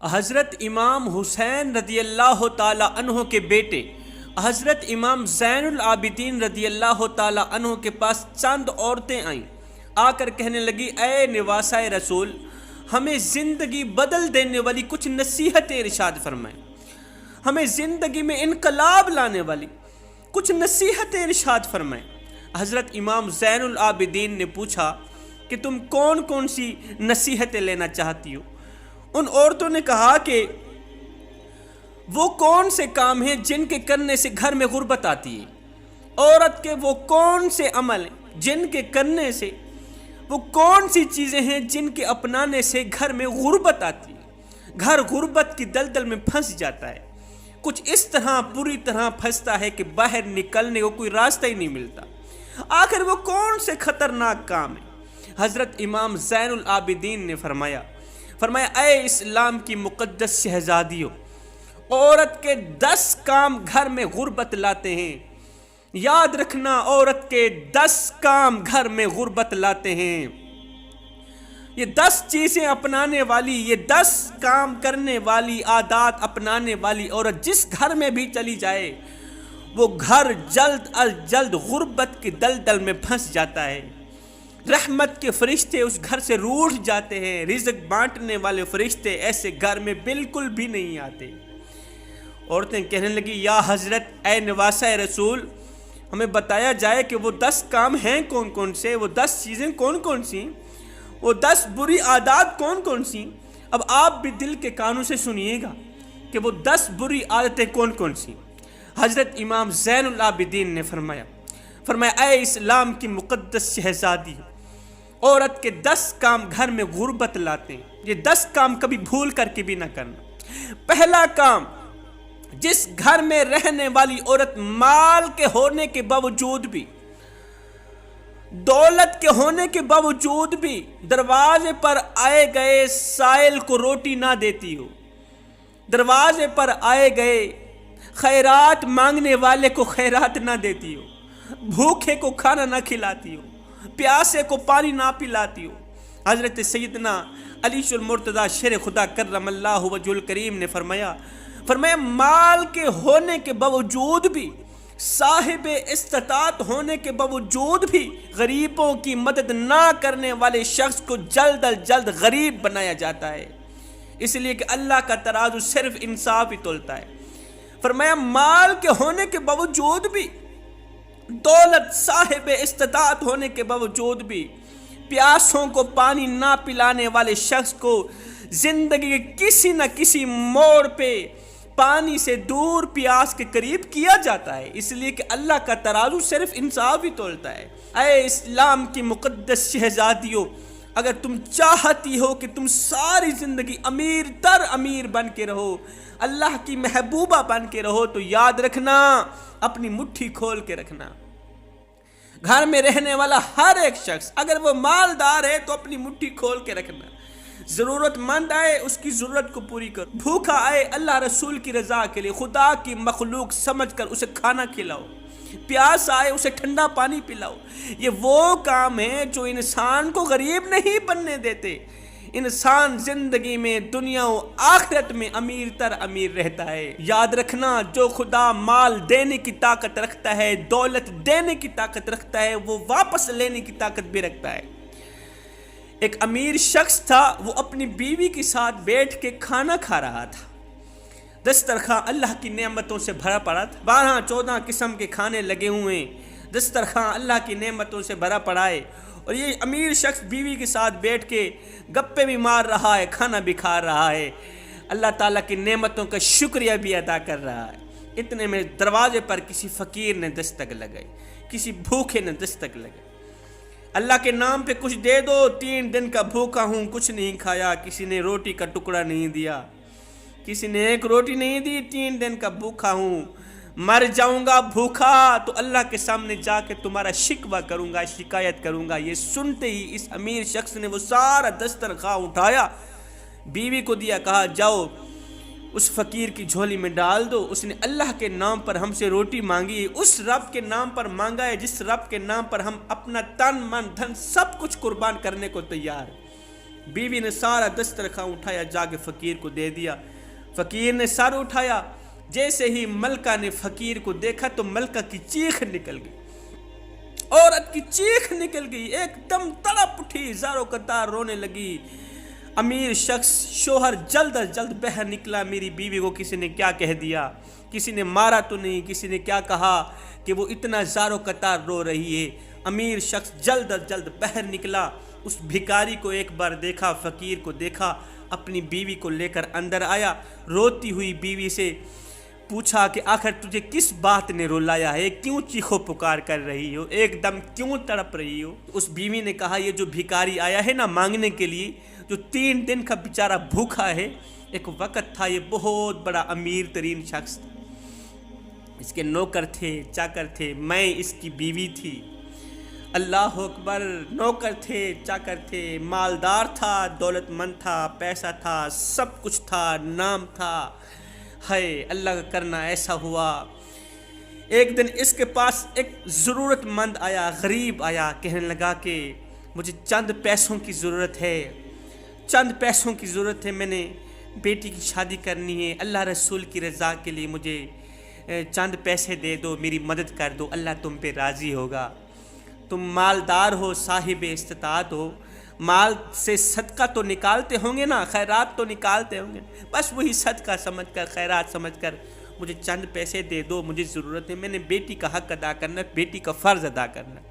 حضرت امام حسین رضی اللہ تعالی عنہ کے بیٹے حضرت امام زین العابدین رضی اللہ تعالی عنہ کے پاس چند عورتیں آئیں، آ کر کہنے لگی اے نواسہ رسول، ہمیں زندگی بدل دینے والی کچھ نصیحتیں ارشاد فرمائیں، ہمیں زندگی میں انقلاب لانے والی کچھ نصیحتیں ارشاد فرمائیں۔ حضرت امام زین العابدین نے پوچھا کہ تم کون کون سی نصیحتیں لینا چاہتی ہو؟ ان عورتوں نے کہا کہ وہ کون سے کام ہیں جن کے کرنے سے گھر میں غربت آتی ہے، عورت کے وہ کون سے عمل ہیں جن کے کرنے سے، وہ کون سی چیزیں ہیں جن کے اپنانے سے گھر میں غربت آتی ہے، گھر غربت کی دلدل میں پھنس جاتا ہے، کچھ اس طرح بری طرح پھنستا ہے کہ باہر نکلنے کو کوئی راستہ ہی نہیں ملتا۔ آخر وہ کون سے خطرناک کام ہیں؟ حضرت امام زین العابدین نے فرمایا اے اسلام کی مقدس شہزادیوں، عورت کے 10 کام گھر میں غربت لاتے ہیں، یاد رکھنا، عورت کے 10 کام گھر میں غربت لاتے ہیں۔ یہ 10 چیزیں اپنانے والی، یہ 10 کام کرنے والی، عادات اپنانے والی عورت جس گھر میں بھی چلی جائے، وہ گھر جلد از جلد غربت کی دلدل میں پھنس جاتا ہے۔ رحمت کے فرشتے اس گھر سے روٹھ جاتے ہیں، رزق بانٹنے والے فرشتے ایسے گھر میں بالکل بھی نہیں آتے۔ عورتیں کہنے لگی یا حضرت اے نواسہ رسول، ہمیں بتایا جائے کہ وہ 10 کام ہیں کون کون سے، وہ 10 چیزیں کون کون سی، وہ 10 بری عادات کون کون سی۔ اب آپ بھی دل کے کانوں سے سنیے گا کہ وہ 10 بری عادتیں کون کون سی۔ حضرت امام زین العابدین نے فرمایا اے اسلام کی مقدس شہزادی، عورت کے 10 کام گھر میں غربت لاتے ہیں، یہ 10 کام کبھی بھول کر کے بھی نہ کرنا۔ پہلا کام، جس گھر میں رہنے والی عورت مال کے ہونے کے باوجود بھی، دولت کے ہونے کے باوجود بھی دروازے پر آئے گئے سائل کو روٹی نہ دیتی ہو، دروازے پر آئے گئے خیرات مانگنے والے کو خیرات نہ دیتی ہو، بھوکے کو کھانا نہ کھلاتی ہو، پیاسے کو پانی نہ پلاتی ہو۔ حضرت سیدنا علی المرتضیٰ شیر خدا کرم اللہ وجہ الکریم نے فرمایا مال کے ہونے کے باوجود بھی، صاحب استطاعت ہونے کے باوجود بھی غریبوں کی مدد نہ کرنے والے شخص کو جلد از جلد غریب بنایا جاتا ہے، اس لیے کہ اللہ کا ترازو صرف انصاف ہی تولتا ہے۔ فرمایا مال کے ہونے کے باوجود بھی، دولت صاحب استطاعت ہونے کے باوجود بھی، پیاسوں کو پانی نہ پلانے والے شخص کو زندگی کے کسی نہ کسی موڑ پہ پانی سے دور، پیاس کے قریب کیا جاتا ہے، اس لیے کہ اللہ کا ترازو صرف انصاف ہی تولتا ہے۔ اے اسلام کی مقدس شہزادیوں، اگر تم چاہتی ہو کہ تم ساری زندگی امیر تر امیر بن کے رہو، اللہ کی محبوبہ بن کے رہو، تو یاد رکھنا، اپنی مٹھی کھول کے رکھنا۔ گھر میں رہنے والا ہر ایک شخص اگر وہ مالدار ہے تو اپنی مٹھی کھول کے رکھنا، ضرورت مند آئے اس کی ضرورت کو پوری کرو، بھوکا آئے اللہ رسول کی رضا کے لیے خدا کی مخلوق سمجھ کر اسے کھانا کھلاؤ، پیاس آئے اسے ٹھنڈا پانی پلاؤ۔ یہ وہ کام ہیں جو انسان کو غریب نہیں بننے دیتے، انسان زندگی میں دنیا و آخرت میں امیر تر امیر رہتا ہے۔ یاد رکھنا، جو خدا مال دینے کی طاقت رکھتا ہے، دولت دینے کی طاقت رکھتا ہے، وہ واپس لینے کی طاقت بھی رکھتا ہے۔ ایک امیر شخص تھا، وہ اپنی بیوی کے ساتھ بیٹھ کے کھانا کھا رہا تھا، دسترخواں اللہ کی نعمتوں سے بھرا پڑا تھا، 12-14 قسم کے کھانے لگے ہوئے، دسترخواں اللہ کی نعمتوں سے بھرا پڑا ہے، اور یہ امیر شخص بیوی کے ساتھ بیٹھ کے گپے بھی مار رہا ہے، کھانا بھی کھا رہا ہے، اللہ تعالیٰ کی نعمتوں کا شکریہ بھی ادا کر رہا ہے۔ اتنے میں دروازے پر کسی فقیر نے دستک لگائی، کسی بھوکے نے دستک لگائی، اللہ کے نام پہ کچھ دے دو، 3 دن کا بھوکا ہوں، کچھ نہیں کھایا، کسی نے روٹی کا ٹکڑا نہیں دیا، کسی نے ایک روٹی نہیں دی، 3 دن کا بھوکا ہوں، مر جاؤں گا بھوکا تو اللہ کے سامنے جا کے تمہارا شکوہ کروں گا، شکایت کروں گا۔ یہ سنتے ہی اس امیر شخص نے وہ سارا دسترخواں اٹھایا، بیوی کو دیا، کہا جاؤ اس فقیر کی جھولی میں ڈال دو، اس نے اللہ کے نام پر ہم سے روٹی مانگی ہے، اس رب کے نام پر مانگا ہے جس رب کے نام پر ہم اپنا تن من دھن سب کچھ قربان کرنے کو تیار ہیں۔ بیوی نے سارا دسترخوان اٹھایا، جا کے فقیر کو دے دیا۔ فقیر نے سر اٹھایا، جیسے ہی ملکہ نے فقیر کو دیکھا تو ملکہ کی چیخ نکل گئی، عورت کی چیخ نکل گئی، ایک دم تڑپ اٹھی، زاروں قطار رونے لگی۔ امیر شخص شوہر جلد از جلد باہر نکلا، میری بیوی کو کسی نے کیا کہہ دیا، کسی نے مارا تو نہیں، کسی نے کیا کہا کہ وہ اتنا زاروں قطار رو رہی ہے۔ امیر شخص جلد از جلد باہر نکلا، اس بھکاری کو ایک بار دیکھا، فقیر کو دیکھا، اپنی بیوی کو لے کر اندر آیا، روتی ہوئی بیوی سے پوچھا کہ آخر تجھے کس بات نے رلایا ہے، کیوں چیخو پکار کر رہی ہو، ایک دم کیوں تڑپ رہی ہو؟ اس بیوی نے کہا یہ جو بھکاری آیا ہے نا مانگنے کے لیے، جو 3 دن کا بیچارہ بھوکا ہے، ایک وقت تھا یہ بہت بڑا امیر ترین شخص تھا، اس کے نوکر تھے، چاکر تھے، میں اس کی بیوی تھی۔ اللہ اکبر، نوکر تھے، چاکر تھے، مالدار تھا، دولت مند تھا، پیسہ تھا، سب کچھ تھا، نام تھا۔ ہے اللہ کا کرنا ایسا ہوا، ایک دن اس کے پاس ایک ضرورت مند آیا، غریب آیا، کہنے لگا کہ مجھے چند پیسوں کی ضرورت ہے، چند پیسوں کی ضرورت ہے، میں نے بیٹی کی شادی کرنی ہے، اللہ رسول کی رضا کے لیے مجھے چند پیسے دے دو، میری مدد کر دو، اللہ تم پہ راضی ہوگا۔ تم مالدار ہو، صاحب استطاعت ہو، مال سے صدقہ تو نکالتے ہوں گے نا، خیرات تو نکالتے ہوں گے، بس وہی صدقہ سمجھ کر، خیرات سمجھ کر مجھے چند پیسے دے دو، مجھے ضرورت ہے، میں نے بیٹی کا حق ادا کرنا، بیٹی کا فرض ادا کرنا۔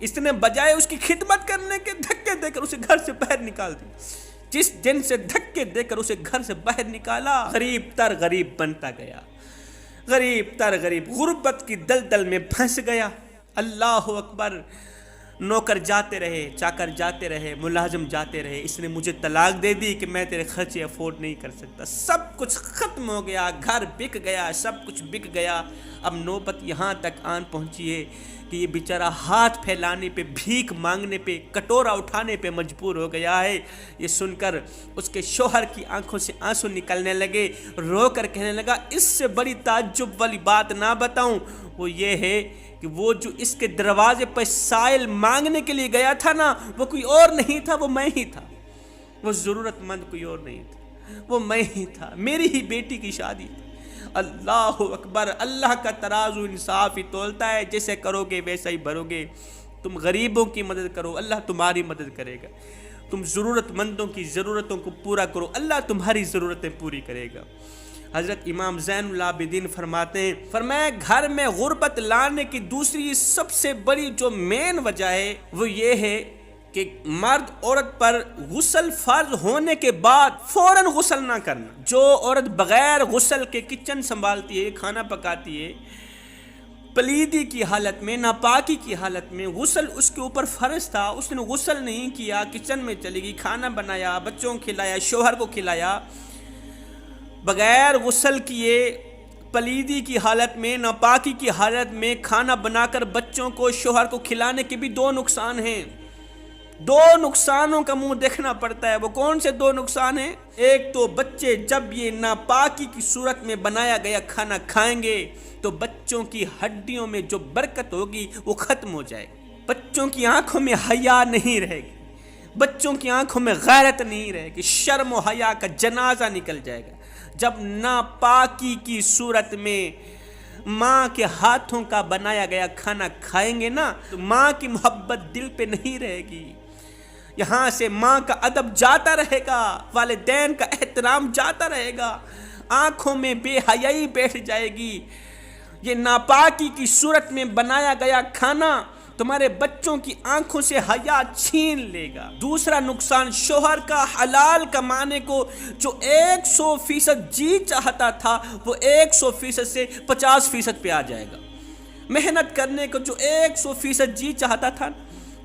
اس نے بجائے اس کی خدمت کرنے کے دھکے دے کر اسے گھر سے باہر نکال دیا۔ جس دن سے دھکے دے کر اسے گھر سے باہر نکالا، غریب تر غریب بنتا گیا، غریب تر غریب، غربت کی دلدل میں پھنس گیا۔ اللہ اکبر، نوکر جاتے رہے، چاکر جاتے رہے، ملازم جاتے رہے، اس نے مجھے طلاق دے دی کہ میں تیرے خرچے افورڈ نہیں کر سکتا، سب کچھ ختم ہو گیا، گھر بک گیا، سب کچھ بک گیا۔ اب نوبت یہاں تک آن پہنچی ہے کہ یہ بیچارہ ہاتھ پھیلانے پہ، بھیک مانگنے پہ، کٹورا اٹھانے پہ مجبور ہو گیا ہے۔ یہ سن کر اس کے شوہر کی آنکھوں سے آنسو نکلنے لگے، رو کر کہنے لگا اس سے بڑی تعجب والی بات نہ بتاؤں، وہ یہ ہے کہ وہ جو اس کے دروازے پر سائل مانگنے کے لیے گیا تھا نا، وہ کوئی اور نہیں تھا، وہ میں ہی تھا، وہ ضرورت مند کوئی اور نہیں تھا، وہ میں ہی تھا، میری ہی بیٹی کی شادی تھی۔ اللہ اکبر، اللہ کا ترازو انصاف ہی تولتا ہے، جیسے کرو گے ویسا ہی بھرو گے۔ تم غریبوں کی مدد کرو، اللہ تمہاری مدد کرے گا، تم ضرورت مندوں کی ضرورتوں کو پورا کرو، اللہ تمہاری ضرورتیں پوری کرے گا۔ حضرت امام زین العابدین فرماتے ہیں، فرمایا گھر میں غربت لانے کی دوسری سب سے بڑی جو مین وجہ ہے وہ یہ ہے کہ مرد عورت پر غسل فرض ہونے کے بعد فوراً غسل نہ کرنا۔ جو عورت بغیر غسل کے کچن سنبھالتی ہے، کھانا پکاتی ہے، پلیدی کی حالت میں، ناپاکی کی حالت میں، غسل اس کے اوپر فرض تھا، اس نے غسل نہیں کیا، کچن میں چلی گئی، کھانا بنایا، بچوں کو کھلایا، شوہر کو کھلایا، بغیر غسل کیے، پلیدی کی حالت میں، ناپاکی کی حالت میں کھانا بنا کر بچوں کو، شوہر کو کھلانے کے بھی 2 نقصان ہیں۔ 2 نقصانوں کا منہ دیکھنا پڑتا ہے۔ وہ کون سے 2 نقصان ہیں؟ ایک تو بچے جب یہ ناپاکی کی صورت میں بنایا گیا کھانا کھائیں گے تو بچوں کی ہڈیوں میں جو برکت ہوگی وہ ختم ہو جائے گی، بچوں کی آنکھوں میں حیا نہیں رہے گی، بچوں کی آنکھوں میں غیرت نہیں رہے گی، شرم و حیا کا جنازہ نکل جائے گا۔ جب ناپاکی کی صورت میں ماں کے ہاتھوں کا بنایا گیا کھانا کھائیں گے نا تو ماں کی محبت دل پہ نہیں رہے گی، یہاں سے ماں کا ادب جاتا رہے گا، والدین کا احترام جاتا رہے گا، آنکھوں میں بے حیائی بیٹھ جائے گی۔ یہ ناپاکی کی صورت میں بنایا گیا کھانا تمہارے بچوں کی آنکھوں سے حیا چھین لے گا۔ دوسرا نقصان، شوہر کا حلال کمانے کو جو 100% جی چاہتا تھا وہ 100% سے 50% پہ آ جائے گا۔ محنت کرنے کو جو 100% جی چاہتا تھا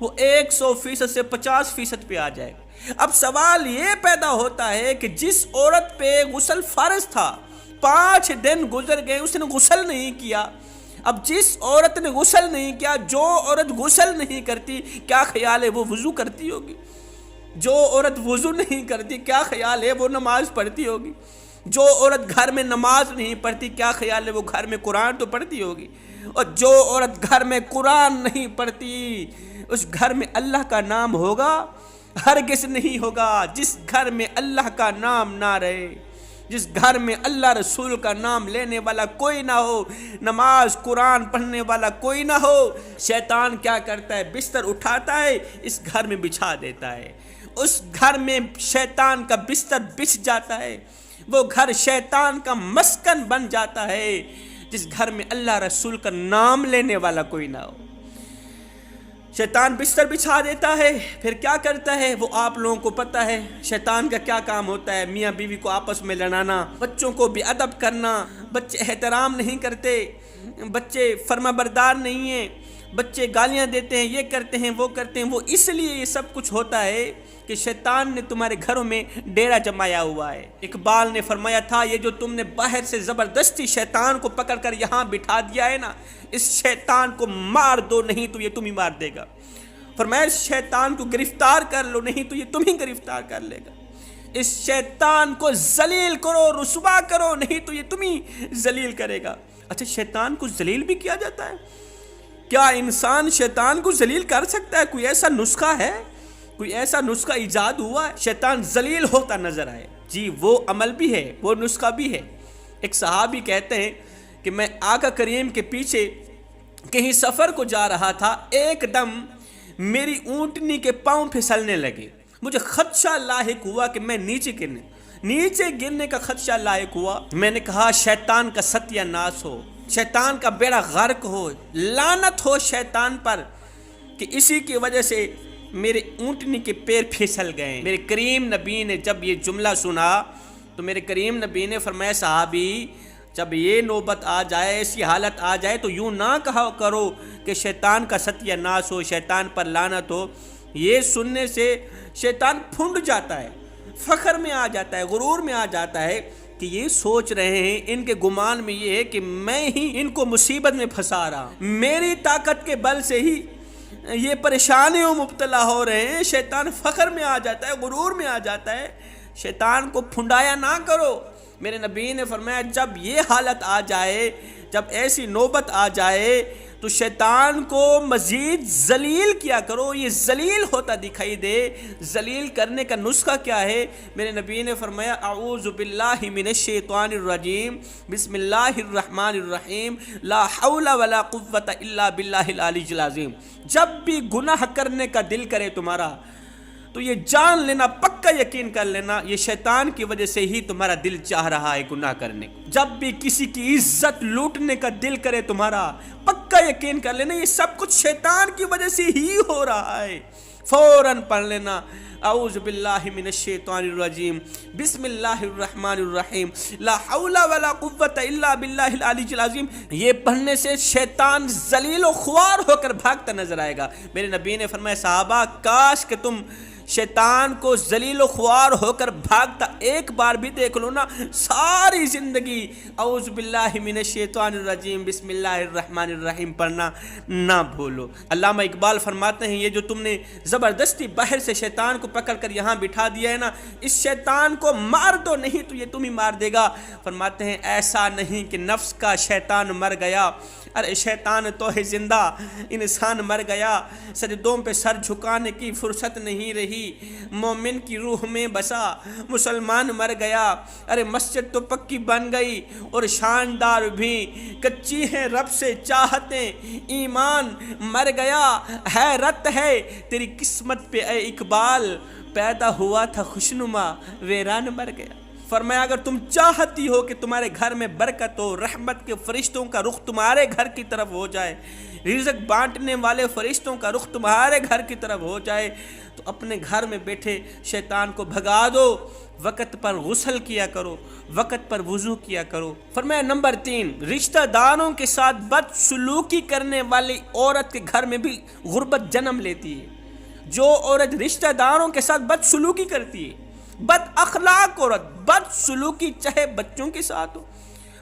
وہ 100% سے 50% پہ آ جائے گا۔ اب سوال یہ پیدا ہوتا ہے کہ جس عورت پہ غسل فرض تھا، 5 دن گزر گئے، اس نے غسل نہیں کیا۔ اب جس عورت نے غسل نہیں کیا، جو عورت غسل نہیں کرتی، کیا خیال ہے وہ وضو کرتی ہوگی؟ جو عورت وضو نہیں کرتی، کیا خیال ہے وہ نماز پڑھتی ہوگی؟ جو عورت گھر میں نماز نہیں پڑھتی، کیا خیال ہے وہ گھر میں قرآن تو پڑھتی ہوگی؟ اور جو عورت گھر میں قرآن نہیں پڑھتی، اس گھر میں اللہ کا نام ہوگا؟ ہرگز نہیں ہوگا جس گھر میں اللہ کا نام نہ رہے، جس گھر میں اللہ رسول کا نام لینے والا کوئی نہ ہو، نماز قرآن پڑھنے والا کوئی نہ ہو۔ شیطان کیا کرتا ہے؟ بستر اٹھاتا ہے، اس گھر میں بچھا دیتا ہے، اس گھر میں شیطان کا بستر بچھ جاتا ہے، وہ گھر شیطان کا مسکن بن جاتا ہے جس گھر میں اللہ رسول کا نام لینے والا کوئی نہ ہو۔ شیطان بستر بچھا دیتا ہے، پھر کیا کرتا ہے وہ آپ لوگوں کو پتہ ہے۔ شیطان کا کیا کام ہوتا ہے؟ میاں بیوی کو آپس میں لڑانا، بچوں کو بے ادب کرنا، بچے احترام نہیں کرتے، بچے فرما بردار نہیں ہیں، بچے گالیاں دیتے ہیں، یہ کرتے ہیں وہ کرتے ہیں۔ وہ اس لیے یہ سب کچھ ہوتا ہے کہ شیطان نے تمہارے گھروں میں ڈیرا جمایا ہوا ہے۔ اقبال نے فرمایا تھا، یہ جو تم نے باہر سے زبردستی شیطان کو پکڑ کر یہاں بٹھا دیا ہے نا، اس شیطان کو مار دو، نہیں تو یہ تم ہی مار دے گا۔ فرمایا اس شیطان کو گرفتار کر لو، نہیں تو یہ تم ہی گرفتار کر لے گا۔ اس شیطان کو ذلیل کرو، رسوا کرو، نہیں تو یہ تم ہی ذلیل کرے گا۔ اچھا، شیطان کو ذلیل بھی کیا جاتا ہے؟ کیا انسان شیطان کو ذلیل کر سکتا ہے؟ کوئی ایسا نسخہ ہے؟ کوئی ایسا نسخہ ایجاد ہوا ہے شیطان ذلیل ہوتا نظر آئے؟ جی، وہ عمل بھی ہے، وہ نسخہ بھی ہے۔ ایک صحابی کہتے ہیں کہ میں آقا کریم کے پیچھے کہیں سفر کو جا رہا تھا، ایک دم میری اونٹنی کے پاؤں پھسلنے لگے، مجھے خدشہ لاحق ہوا کہ میں نیچے گرنے کا خدشہ لاحق ہوا۔ میں نے کہا شیطان کا ستیہ ناس ہو، شیطان کا بیڑا غرق ہو، لعنت ہو شیطان پر کہ اسی کی وجہ سے میرے اونٹنی کے پیر پھسل گئے۔ میرے کریم نبی نے جب یہ جملہ سنا تو میرے کریم نبی نے فرمایا، صحابی جب یہ نوبت آ جائے، ایسی حالت آ جائے تو یوں نہ کہا کرو کہ شیطان کا ستیہ ناس ہو، شیطان پر لعنت ہو۔ یہ سننے سے شیطان پھنڈ جاتا ہے، فخر میں آ جاتا ہے، غرور میں آ جاتا ہے کہ یہ سوچ رہے ہیں، ان کے گمان میں یہ ہے کہ میں ہی ان کو مصیبت میں پھنسا رہا ہوں، میری طاقت کے بل سے ہی یہ پریشانیوں مبتلا ہو رہے ہیں۔ شیطان فخر میں آ جاتا ہے، غرور میں آ جاتا ہے۔ شیطان کو پھنڈایا نہ کرو۔ میرے نبی نے فرمایا جب یہ حالت آ جائے، جب ایسی نوبت آ جائے تو شیطان کو مزید ذلیل کیا کرو۔ یہ ذلیل ہوتا دکھائی دے، ذلیل کرنے کا نسخہ کیا ہے؟ میرے نبی نے فرمایا اعوذ باللہ من الشیطان الرجیم، بسم اللہ الرحمن الرحیم، لا حول ولا قوة الا باللہ العلی العظیم۔ جب بھی گناہ کرنے کا دل کرے تمہارا تو یہ جان لینا، پکا یقین کر لینا، یہ شیطان کی وجہ سے ہی تمہارا دل چاہ رہا ہے گناہ کرنے کو۔ جب بھی کسی کی عزت لوٹنے کا دل کرے تمہارا، پکا یقین کر لینا یہ سب کچھ شیطان کی وجہ سے ہی ہو رہا ہے۔ فوراً پڑھ لینا اعوذ باللہ من الشیطان الرجیم، بسم اللہ الرحمن الرحیم، لا حول ولا قوة الا باللہ العلی العظیم۔ یہ پڑھنے سے شیطان ذلیل و خوار ہو کر بھاگتا نظر آئے گا۔ میرے نبی نے فرمایا صحابہ کاش کہ تم شیطان کو ذلیل و خوار ہو کر بھاگتا ایک بار بھی دیکھ لو نا، ساری زندگی اعوذ باللہ من الشیطان الرجیم بسم اللہ الرحمن الرحیم پڑھنا نہ بھولو۔ علامہ اقبال فرماتے ہیں یہ جو تم نے زبردستی باہر سے شیطان کو پکڑ کر یہاں بٹھا دیا ہے نا، اس شیطان کو مار دو، نہیں تو یہ تم ہی مار دے گا۔ فرماتے ہیں ایسا نہیں کہ نفس کا شیطان مر گیا، ارے شیطان تو ہے زندہ، انسان مر گیا، سجدوں پہ سر جھکانے کی فرصت نہیں رہی، مومن کی روح میں بسا، مسلمان مر گیا، ارے مسجد تو پکی بن گئی اور شاندار بھی، کچی ہے رب سے چاہتیں، ایمان مر گیا، حیرت ہے تیری قسمت پہ اے اقبال، پیدا ہوا تھا خوشنما ویران مر گیا۔ فرمایا اگر تم چاہتی ہو کہ تمہارے گھر میں برکت ہو، رحمت کے فرشتوں کا رخ تمہارے گھر کی طرف ہو جائے، رزق بانٹنے والے فرشتوں کا رخ تمہارے گھر کی طرف ہو جائے، تو اپنے گھر میں بیٹھے شیطان کو بھگا دو، وقت پر غسل کیا کرو، وقت پر وضو کیا کرو۔ فرمایا نمبر 3، رشتہ داروں کے ساتھ بد سلوکی کرنے والی عورت کے گھر میں بھی غربت جنم لیتی ہے۔ جو عورت رشتہ داروں کے ساتھ بد سلوکی کرتی ہے، بد اخلاق عورت، بد سلوکی چاہے بچوں کے ساتھ ہو،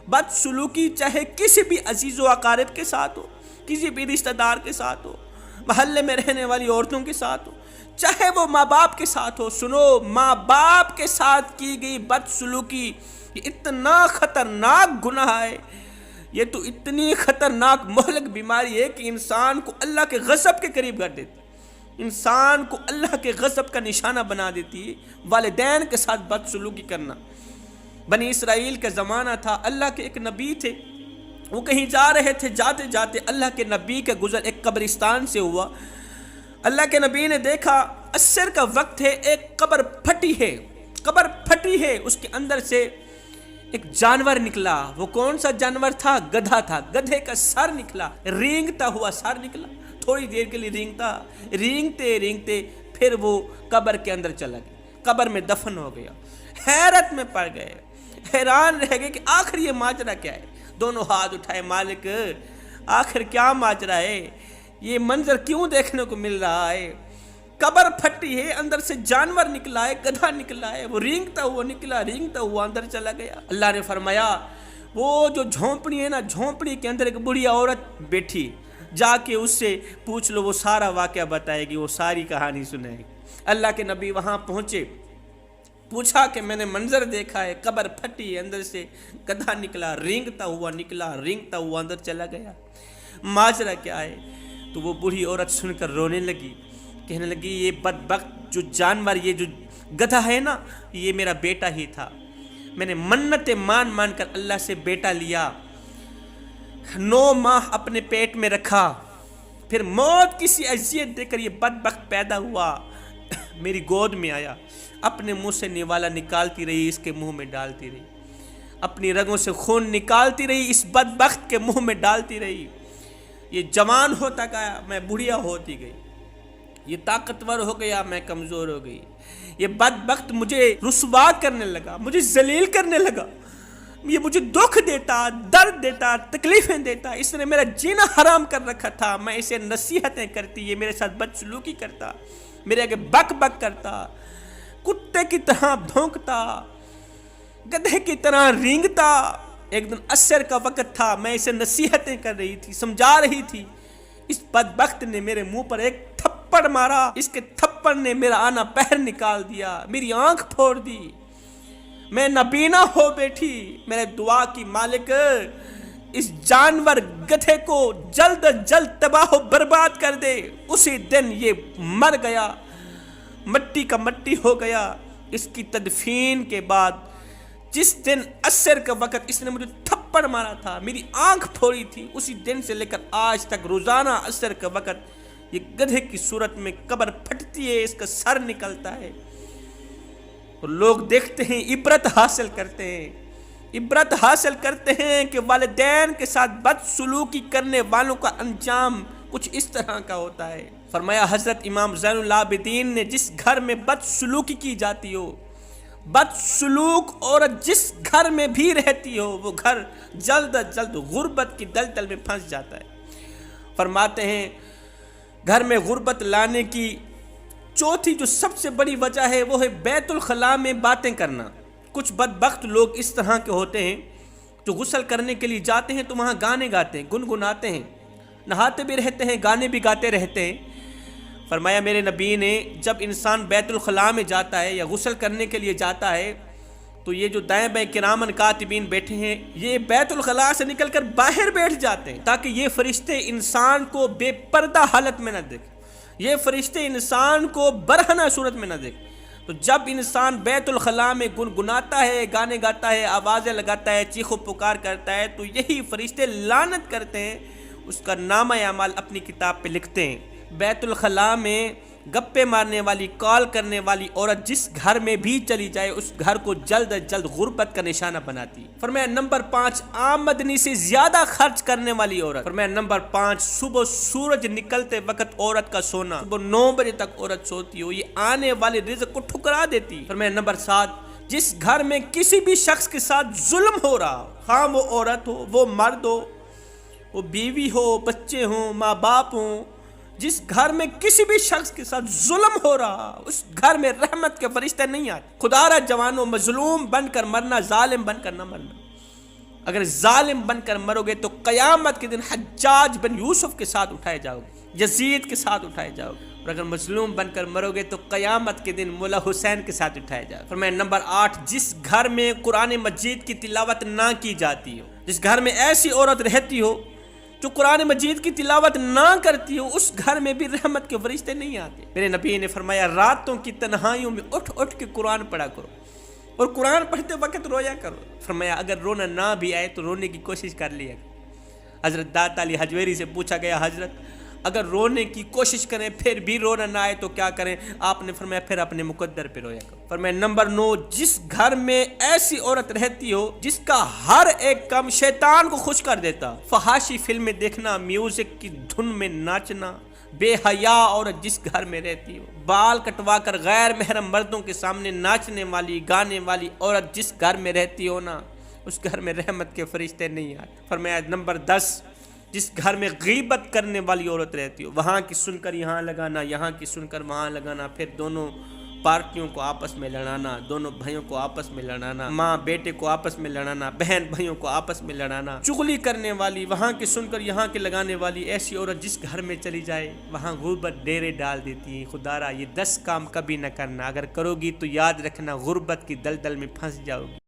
بد سلوکی چاہے کسی بھی عزیز و اقارب کے ساتھ ہو، کسی بھی رشتہ دار کے ساتھ ہو، محلے میں رہنے والی عورتوں کے ساتھ ہو، چاہے وہ ماں باپ کے ساتھ ہو۔ سنو، ماں باپ کے ساتھ کی گئی بد سلوکی یہ اتنا خطرناک گناہ ہے، یہ تو اتنی خطرناک مہلک بیماری ہے کہ انسان کو اللہ کے غضب کے قریب کر دیتی۔ انسان کو اللہ کے غضب کا نشانہ بنا دیتی ہے۔ والدین کے ساتھ بدسلوکی کرنا۔ بنی اسرائیل کا زمانہ تھا، اللہ کے ایک نبی تھے، وہ کہیں جا رہے تھے، جاتے جاتے اللہ کے نبی کا گزر ایک قبرستان سے ہوا۔ اللہ کے نبی نے دیکھا عصر کا وقت ہے، ایک قبر پھٹی ہے، اس کے اندر سے ایک جانور نکلا۔ وہ کون سا جانور تھا؟ گدھا تھا۔ گدھے کا سر نکلا، رینگتا ہوا سر نکلا، تھوڑی دیر کے لیے رینگتے پھر وہ قبر کے اندر چلا گیا، قبر میں دفن ہو گیا۔ حیرت میں پڑ گئے، حیران رہ گئے کہ آخر یہ ماجرا کیا ہے۔ دونوں ہاتھ اٹھائے، مالک آخر کیا ماجرا ہے، یہ منظر کیوں دیکھنے کو مل رہا ہے؟ قبر پھٹی ہے، اندر سے جانور نکلا ہے، گدھا نکلا ہے، وہ رینگتا ہوا اندر چلا گیا۔ اللہ نے فرمایا وہ جو جھونپڑی ہے نا، جھونپڑی کے اندر ایک بڑی عورت بیٹھی، جا کے اس سے پوچھ لو، وہ سارا واقعہ بتائے گی، وہ ساری کہانی سنائے گی۔ اللہ کے نبی وہاں پہنچے، پوچھا کہ میں نے منظر دیکھا ہے، قبر پھٹی ہے، اندر سے گدھا نکلا، رینگتا ہوا اندر چلا گیا، ماجرا کیا ہے؟ تو وہ بوڑھی عورت سن کر رونے لگی، کہنے لگی یہ بدبخت جو جانور، یہ جو گدھا ہے نا، یہ میرا بیٹا ہی تھا۔ میں نے منتیں مان کر اللہ سے بیٹا لیا، 9 ماہ اپنے پیٹ میں رکھا، پھر موت کسی اذیت دے کر یہ بدبخت پیدا ہوا، میری گود میں آیا، اپنے منہ سے نوالا نکالتی رہی، اس کے منہ میں ڈالتی رہی، اپنی رگوں سے خون نکالتی رہی، اس بدبخت کے منہ میں ڈالتی رہی۔ یہ جوان ہوتا گیا، میں بڑھیا ہوتی گئی، یہ طاقتور ہو گیا، میں کمزور ہو گئی، یہ بدبخت مجھے رسوا کرنے لگا، مجھے ذلیل کرنے لگا، یہ مجھے دکھ دیتا، درد دیتا، تکلیفیں دیتا، اس نے میرا جینا حرام کر رکھا تھا، میں اسے نصیحتیں کرتی، یہ میرے ساتھ بدسلوکی کرتا، میرے آگے بک کرتا، کتے کی طرح بھونکتا، گدھے کی طرح رینگتا۔ ایک دن عصر کا وقت تھا، میں اسے نصیحتیں کر رہی تھی، سمجھا رہی تھی، اس بدبخت نے میرے منہ پر ایک تھپڑ مارا، اس کے تھپڑ نے میرا آنا پہر نکال دیا، میری آنکھ پھوڑ دی، میں نابینا ہو بیٹھی۔ میں نے دعا کی، مالک اس جانور گدھے کو جلد از جلد تباہ و برباد کر دے۔ اسی دن یہ مر گیا، مٹی کا مٹی ہو گیا۔ اس کی تدفین کے بعد جس دن عصر کا وقت اس نے مجھے تھپڑ مارا تھا، میری آنکھ پھوڑی تھی، اسی دن سے لے کر آج تک روزانہ عصر کا وقت یہ گدھے کی صورت میں قبر پھٹتی ہے، اس کا سر نکلتا ہے، اور لوگ دیکھتے ہیں، عبرت حاصل کرتے ہیں کہ والدین کے ساتھ بدسلوکی کرنے والوں کا انجام کچھ اس طرح کا ہوتا ہے۔ فرمایا حضرت امام زین العابدین نے، جس گھر میں بدسلوکی کی جاتی ہو، بدسلوک عورت جس گھر میں بھی رہتی ہو، وہ گھر جلد از جلد غربت کی دلدل میں پھنس جاتا ہے۔ فرماتے ہیں گھر میں غربت لانے کی چوتھی جو سب سے بڑی وجہ ہے، وہ ہے بیت الخلاء میں باتیں کرنا۔ کچھ بدبخت لوگ اس طرح کے ہوتے ہیں جو غسل کرنے کے لیے جاتے ہیں تو وہاں گانے گاتے ہیں، گنگناتے ہیں، نہاتے بھی رہتے ہیں، گانے بھی گاتے رہتے ہیں۔ فرمایا میرے نبی نے، جب انسان بیت الخلاء میں جاتا ہے یا غسل کرنے کے لیے جاتا ہے تو یہ جو دائیں بائیں کرامن کاتبین بیٹھے ہیں، یہ بیت الخلاء سے نکل کر باہر بیٹھ جاتے ہیں تاکہ یہ فرشتے انسان کو بے پردہ حالت میں نہ دیکھیں، یہ فرشتے انسان کو برہنہ صورت میں نہ دیکھیں۔ تو جب انسان بیت الخلاء میں گنگناتا ہے، گانے گاتا ہے، آوازیں لگاتا ہے، چیخ و پکار کرتا ہے، تو یہی فرشتے لعنت کرتے ہیں، اس کا نامہ اعمال اپنی کتاب پہ لکھتے ہیں۔ بیت الخلاء میں گپے مارنے والی، کال کرنے والی عورت جس گھر میں بھی چلی جائے، اس گھر کو جلد از جلد غربت کا نشانہ بناتی ہے۔ فرمایا نمبر 5، آمدنی سے زیادہ خرچ کرنے والی عورت۔ فرمایا نمبر 5، صبح سورج نکلتے وقت عورت کا سونا، صبح 9 بجے تک عورت سوتی ہو، یہ آنے والے رزق کو ٹھکرا دیتی۔ فرمایا نمبر 7، جس گھر میں کسی بھی شخص کے ساتھ ظلم ہو رہا ہو، خواہ وہ عورت ہو، وہ مرد ہو، وہ بیوی ہو، بچے ہوں، ماں باپ ہوں، جس گھر میں کسی بھی شخص کے ساتھ ظلم ہو رہا، اس گھر میں رحمت کے فرشتے نہیں آتے۔ خدا را جوانوں، مظلوم بن کر مرنا، ظالم بن کر نہ مرنا۔ اگر ظالم بن کر مرو گے تو قیامت کے دن حجاج بن یوسف کے ساتھ اٹھائے جاؤ گے، یزید کے ساتھ اٹھائے جاؤ گے، اور اگر مظلوم بن کر مرو گے تو قیامت کے دن مولا حسین کے ساتھ اٹھائے جاؤ گے۔ فرمایا نمبر 8، جس گھر میں قرآن مجید کی تلاوت نہ کی جاتی ہو، جس گھر میں ایسی عورت رہتی ہو جو قرآن مجید کی تلاوت نہ کرتی ہو اس گھر میں بھی رحمت کے فرشتے نہیں آتے۔ میرے نبی نے فرمایا راتوں کی تنہائیوں میں اٹھ اٹھ کے قرآن پڑھا کرو اور قرآن پڑھتے وقت رویا کرو۔ فرمایا اگر رونا نہ بھی آئے تو رونے کی کوشش کر لیا کرو۔ حضرت داتا علی حجویری سے پوچھا گیا حضرت اگر رونے کی کوشش کریں پھر بھی رونا نہ آئے تو کیا کریں؟ آپ نے فرمایا پھر اپنے مقدر پہ رویا کرو۔ فرمایا نمبر 9، جس گھر میں ایسی عورت رہتی ہو جس کا ہر ایک کام شیطان کو خوش کر دیتا، فحاشی فلمیں دیکھنا، میوزک کی دھن میں ناچنا، بے حیا عورت جس گھر میں رہتی ہو، بال کٹوا کر غیر محرم مردوں کے سامنے ناچنے والی گانے والی عورت جس گھر میں رہتی ہو نا، اس گھر میں رحمت کے فرشتے نہیں آتے۔ فرمایا نمبر 10، جس گھر میں غیبت کرنے والی عورت رہتی ہو، وہاں کی سن کر یہاں لگانا، یہاں کی سن کر وہاں لگانا، پھر دونوں پارٹیوں کو آپس میں لڑانا، دونوں بھائیوں کو آپس میں لڑانا، ماں بیٹے کو آپس میں لڑانا، بہن بھائیوں کو آپس میں لڑانا، چغلی کرنے والی، وہاں کی سن کر یہاں کے لگانے والی ایسی عورت جس گھر میں چلی جائے وہاں غربت ڈیرے ڈال دیتی ہے۔ خدارا یہ 10 کام کبھی نہ کرنا، اگر کرو گی تو یاد رکھنا غربت کی دلدل میں پھنس جاؤ گی۔